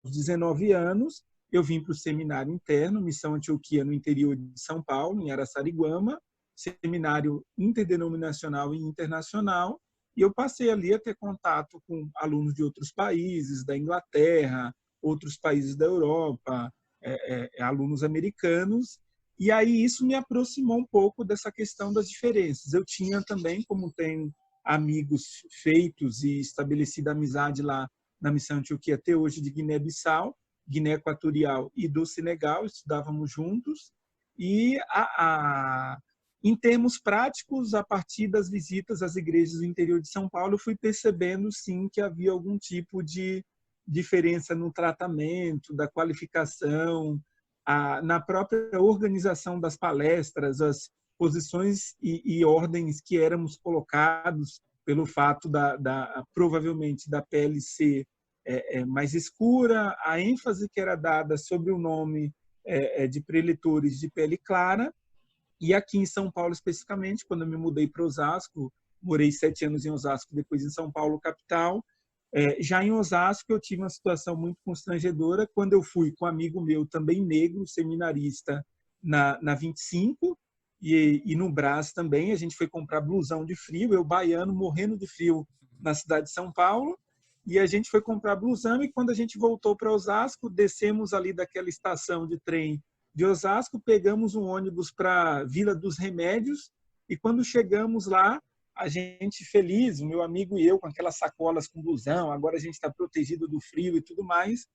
19 anos, eu vim para o seminário interno, Missão Antioquia, no interior de São Paulo, em Araçariguama, seminário interdenominacional e internacional, e eu passei ali a ter contato com alunos de outros países, da Inglaterra, outros países da Europa, alunos americanos, e aí isso me aproximou um pouco dessa questão das diferenças. Eu tinha também, como tenho amigos feitos e estabelecida amizade lá na Missão Antioquia até hoje, de Guiné-Bissau, Guiné Equatorial e do Senegal, estudávamos juntos, e em termos práticos, a partir das visitas às igrejas do interior de São Paulo, eu fui percebendo, sim, que havia algum tipo de diferença no tratamento, da qualificação, na própria organização das palestras, as posições e ordens que éramos colocados pelo fato provavelmente da pele ser mais escura, a ênfase que era dada sobre o nome de preletores de pele clara. E aqui em São Paulo, especificamente, quando eu me mudei para Osasco, morei 7 anos em Osasco, depois em São Paulo, capital. Já em Osasco, eu tive uma situação muito constrangedora quando eu fui com um amigo meu, também negro, seminarista, na 25, e no Brás também. A gente foi comprar blusão de frio, eu baiano, morrendo de frio na cidade de São Paulo, e a gente foi comprar blusão, e quando a gente voltou para Osasco, descemos ali daquela estação de trem de Osasco, pegamos um ônibus para Vila dos Remédios, e quando chegamos lá, a gente feliz, o meu amigo e eu, com aquelas sacolas com blusão, agora a gente está protegido do frio e tudo mais,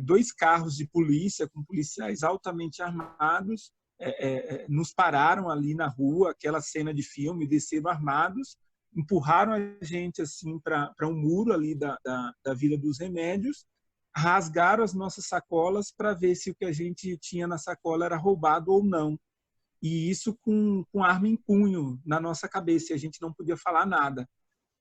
2 carros de polícia, com policiais altamente armados, nos pararam ali na rua, aquela cena de filme, desceram armados, empurraram a gente assim para um muro ali da Vila dos Remédios, rasgaram as nossas sacolas para ver se o que a gente tinha na sacola era roubado ou não. E isso com arma em punho na nossa cabeça, e a gente não podia falar nada.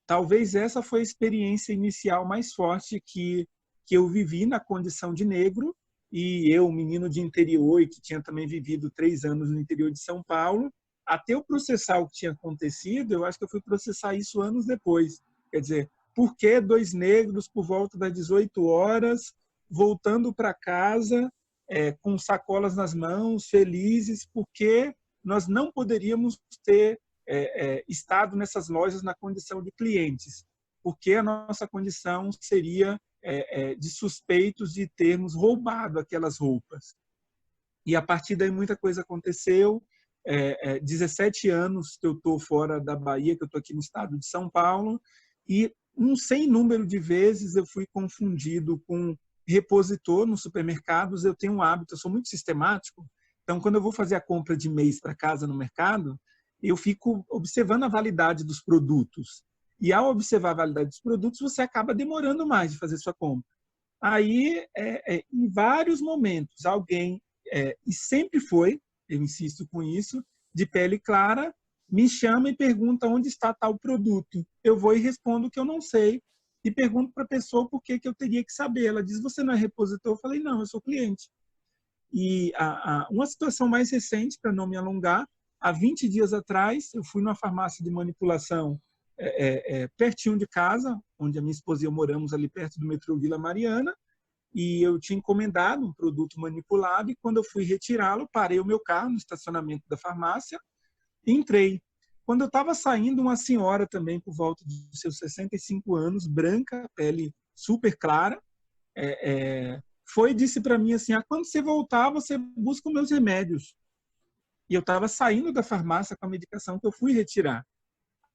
Talvez essa foi a experiência inicial mais forte que eu vivi na condição de negro, e eu, menino de interior, e que tinha também vivido 3 anos no interior de São Paulo, até eu processar o que tinha acontecido, eu acho que eu fui processar isso anos depois. Quer dizer, por que 2 negros, por volta das 18 horas, voltando para casa, com sacolas nas mãos, felizes, porque nós não poderíamos ter estado nessas lojas na condição de clientes, porque a nossa condição seria de suspeitos de termos roubado aquelas roupas. E a partir daí muita coisa aconteceu. 17 anos que eu estou fora da Bahia, que eu estou aqui no estado de São Paulo, e um sem número de vezes eu fui confundido com repositor nos supermercados. Eu tenho um hábito, eu sou muito sistemático, então quando eu vou fazer a compra de mês para casa no mercado, eu fico observando a validade dos produtos. E ao observar a validade dos produtos, você acaba demorando mais de fazer sua compra. Aí, em vários momentos, alguém, e sempre foi, eu insisto com isso, de pele clara, me chama e pergunta onde está tal produto. Eu vou e respondo que eu não sei, e pergunto para a pessoa por que eu teria que saber. Ela diz, você não é repositor? Eu falei, não, eu sou cliente. E uma situação mais recente, para não me alongar, há 20 dias atrás, eu fui numa farmácia de manipulação pertinho de casa, onde a minha esposa e eu moramos, ali perto do metrô Vila Mariana, e eu tinha encomendado um produto manipulado, e quando eu fui retirá-lo, parei o meu carro no estacionamento da farmácia e entrei. Quando eu estava saindo, uma senhora também, por volta dos seus 65 anos, branca, pele super clara, foi e disse para mim assim, quando você voltar, você busca os meus remédios. E eu estava saindo da farmácia com a medicação que eu fui retirar.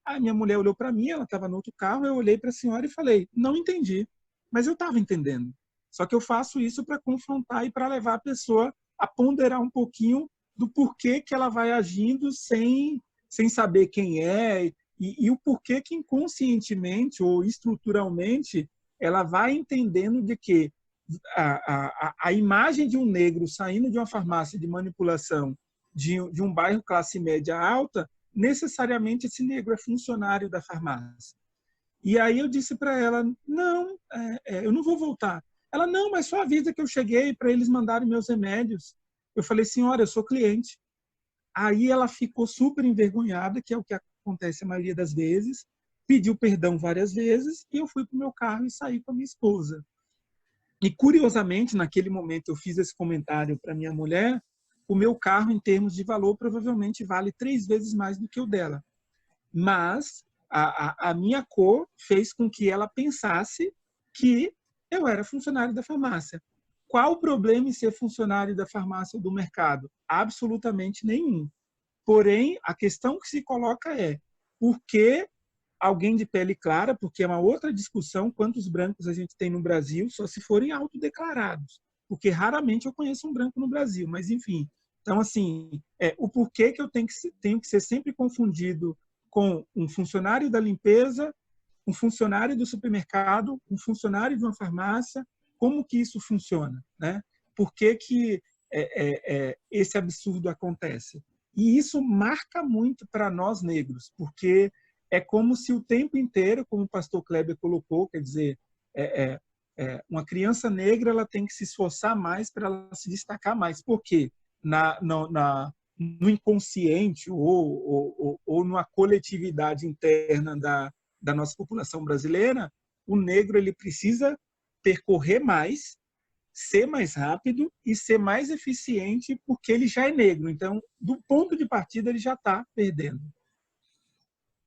A minha mulher olhou para mim, ela estava no outro carro, eu olhei para a senhora e falei, não entendi, mas eu estava entendendo. Só que eu faço isso para confrontar e para levar a pessoa a ponderar um pouquinho do porquê que ela vai agindo sem saber quem é, e o porquê que inconscientemente ou estruturalmente ela vai entendendo de que a imagem de um negro saindo de uma farmácia de manipulação de um bairro classe média alta, necessariamente esse negro é funcionário da farmácia. E aí eu disse para ela, não, eu não vou voltar. Ela, não, mas só avisa que eu cheguei para eles mandarem meus remédios. Eu falei, senhora, eu sou cliente. Aí ela ficou super envergonhada, que é o que acontece a maioria das vezes, pediu perdão várias vezes, e eu fui para o meu carro e saí com a minha esposa. E, curiosamente, naquele momento eu fiz esse comentário para minha mulher, o meu carro, em termos de valor, provavelmente vale 3 vezes mais do que o dela. Mas a minha cor fez com que ela pensasse que eu era funcionário da farmácia. Qual o problema em ser funcionário da farmácia ou do mercado? Absolutamente nenhum. Porém, a questão que se coloca é por que alguém de pele clara, porque é uma outra discussão quantos brancos a gente tem no Brasil, só se forem autodeclarados, porque raramente eu conheço um branco no Brasil, mas enfim. Então, assim, o porquê que eu tenho que ser sempre confundido com um funcionário da limpeza, um funcionário do supermercado, um funcionário de uma farmácia, como que isso funciona, né? Por que que esse absurdo acontece? E isso marca muito para nós negros, porque é como se o tempo inteiro, como o pastor Kleber colocou, quer dizer, uma criança negra ela tem que se esforçar mais para ela se destacar mais. Por quê? No inconsciente ou numa coletividade interna da nossa população brasileira, o negro ele precisa percorrer mais, ser mais rápido e ser mais eficiente porque ele já é negro. Então, do ponto de partida, ele já está perdendo.